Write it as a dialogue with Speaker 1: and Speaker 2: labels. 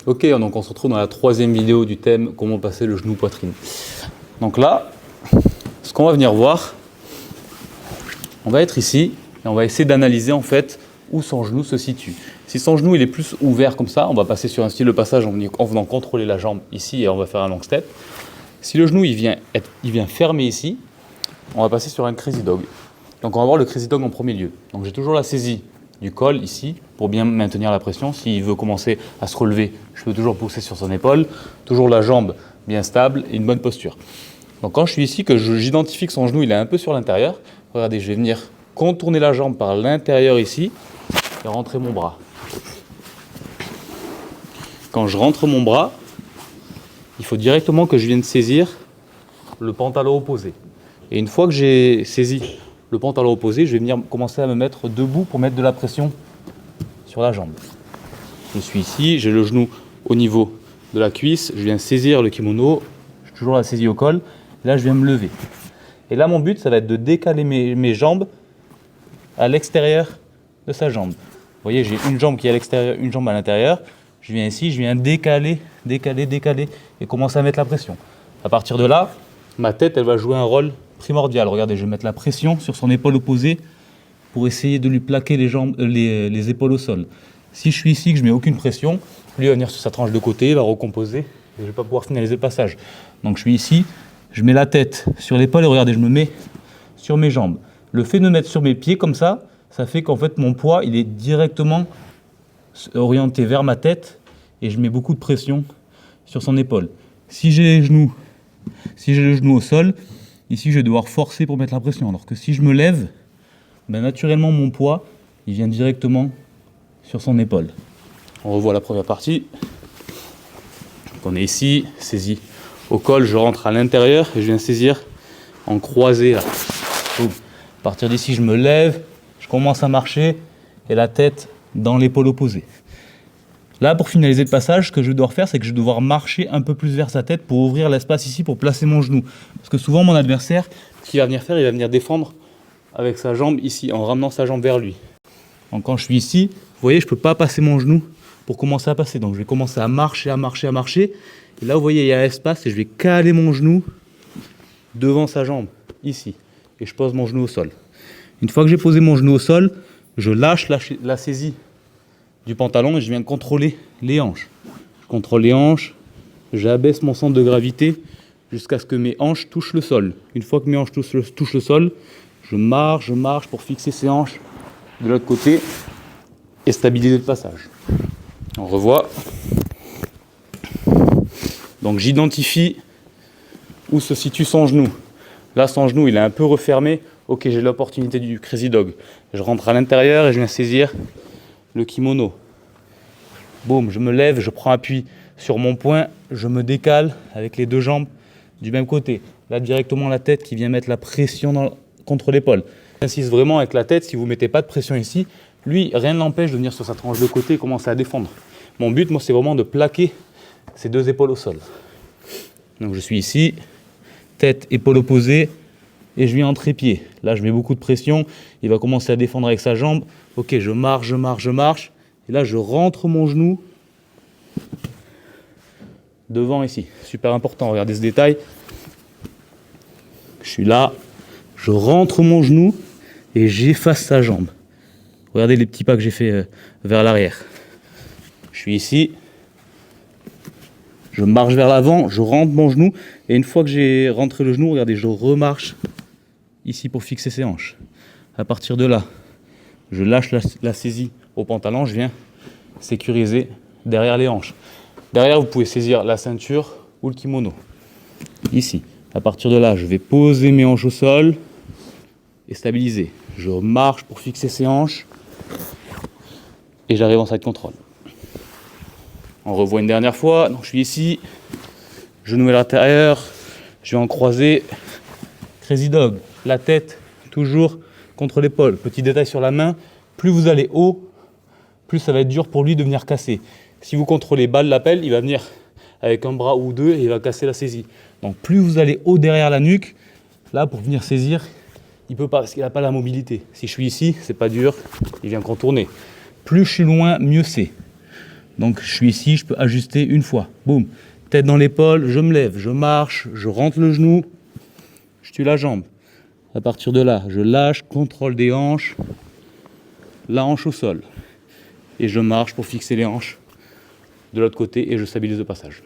Speaker 1: Ok, donc on se retrouve dans la troisième vidéo du thème comment passer le genou poitrine. Donc là, ce qu'on va venir voir, on va être ici et on va essayer d'analyser en fait où son genou se situe. Si son genou il est plus ouvert comme ça, on va passer sur un style de passage en venant contrôler la jambe ici et on va faire un long step. Si le genou il vient fermé ici, on va passer sur un crazy dog. Donc on va voir le crazy dog en premier lieu. Donc j'ai toujours la saisie du col ici pour bien maintenir la pression. S'il veut commencer à se relever, je peux toujours pousser sur son épaule. Toujours la jambe bien stable et une bonne posture. Donc quand je suis ici, que j'identifie que son genou il est un peu sur l'intérieur, regardez, je vais venir contourner la jambe par l'intérieur ici et rentrer mon bras. Quand je rentre mon bras, il faut directement que je vienne saisir le pantalon opposé. Et une fois que j'ai saisi le pantalon opposé, je vais venir commencer à me mettre debout pour mettre de la pression sur la jambe. Je suis ici, j'ai le genou au niveau de la cuisse, je viens saisir le kimono, j'ai toujours la saisie au col, et là je viens me lever. Et là mon but ça va être de décaler mes jambes à l'extérieur de sa jambe. Vous voyez, j'ai une jambe qui est à l'extérieur, une jambe à l'intérieur. Je viens ici, je viens décaler et commencer à mettre la pression. À partir de là, ma tête elle va jouer un rôle primordial. Regardez, je vais mettre la pression sur son épaule opposée pour essayer de lui plaquer les épaules au sol. Si je suis ici, que je ne mets aucune pression, lui va venir sur sa tranche de côté, il va recomposer et je ne vais pas pouvoir finaliser le passage. Donc je suis ici, je mets la tête sur l'épaule et regardez, je me mets sur mes jambes. Le fait de me mettre sur mes pieds comme ça fait qu'en fait mon poids il est directement orienté vers ma tête et je mets beaucoup de pression sur son épaule. Si j'ai le genou au sol, ici je vais devoir forcer pour mettre la pression. Alors que si je me lève, naturellement mon poids il vient directement sur son épaule. On revoit la première partie. Donc on est ici, saisi au col, je rentre à l'intérieur et je viens saisir en croisé là. À partir d'ici je me lève, je commence à marcher et la tête dans l'épaule opposée. Là, pour finaliser le passage, ce que je vais devoir faire, c'est que je vais devoir marcher un peu plus vers sa tête pour ouvrir l'espace ici, pour placer mon genou. Parce que souvent, mon adversaire, ce qu'il va venir faire, il va venir défendre avec sa jambe ici, en ramenant sa jambe vers lui. Donc quand je suis ici, vous voyez, je ne peux pas passer mon genou pour commencer à passer. Donc je vais commencer à marcher. Et là, vous voyez, il y a l'espace et je vais caler mon genou devant sa jambe, ici. Et je pose mon genou au sol. Une fois que j'ai posé mon genou au sol, je lâche la saisie du pantalon et je viens contrôler les hanches. Je contrôle les hanches, j'abaisse mon centre de gravité jusqu'à ce que mes hanches touchent le sol. Une fois que mes hanches touchent le sol, je marche pour fixer ces hanches de l'autre côté et stabiliser le passage. On revoit. Donc j'identifie où se situe son genou. Là, son genou, il est un peu refermé. Ok, j'ai l'opportunité du crazy dog. Je rentre à l'intérieur et je viens saisir le kimono. Boum, je me lève, je prends appui sur mon poing, je me décale avec les deux jambes du même côté. Là, directement la tête qui vient mettre la pression contre l'épaule. J'insiste vraiment avec la tête, si vous ne mettez pas de pression ici, lui, rien ne l'empêche de venir sur sa tranche de côté et commencer à défendre. Mon but, moi, c'est vraiment de plaquer ces deux épaules au sol. Donc je suis ici, tête, épaule opposée, et je viens en trépied. Là, je mets beaucoup de pression. Il va commencer à défendre avec sa jambe. Ok, je marche. Et là, je rentre mon genou devant ici. Super important, regardez ce détail. Je suis là, je rentre mon genou et j'efface sa jambe. Regardez les petits pas que j'ai fait vers l'arrière. Je suis ici. Je marche vers l'avant, je rentre mon genou. Et une fois que j'ai rentré le genou, regardez, je remarche ici pour fixer ses hanches. À partir de là, je lâche la saisie au pantalon, je viens sécuriser derrière les hanches. Derrière, vous pouvez saisir la ceinture ou le kimono. Ici. À partir de là, je vais poser mes hanches au sol et stabiliser. Je marche pour fixer ses hanches et j'arrive en side control. On revoit une dernière fois. Donc, je suis ici, genou à l'intérieur, je vais en croiser. Crazy dog. La tête toujours contre l'épaule. Petit détail sur la main, plus vous allez haut, plus ça va être dur pour lui de venir casser. Si vous contrôlez bas de l'appel, il va venir avec un bras ou deux et il va casser la saisie. Donc plus vous allez haut derrière la nuque, là pour venir saisir, il peut pas parce qu'il n'a pas la mobilité. Si je suis ici, c'est pas dur, il vient contourner. Plus je suis loin, mieux c'est. Donc je suis ici, je peux ajuster une fois. Boum. Tête dans l'épaule, je me lève, je marche, je rentre le genou, je tue la jambe. À partir de là, je lâche, contrôle des hanches, la hanche au sol. Et je marche pour fixer les hanches de l'autre côté et je stabilise le passage.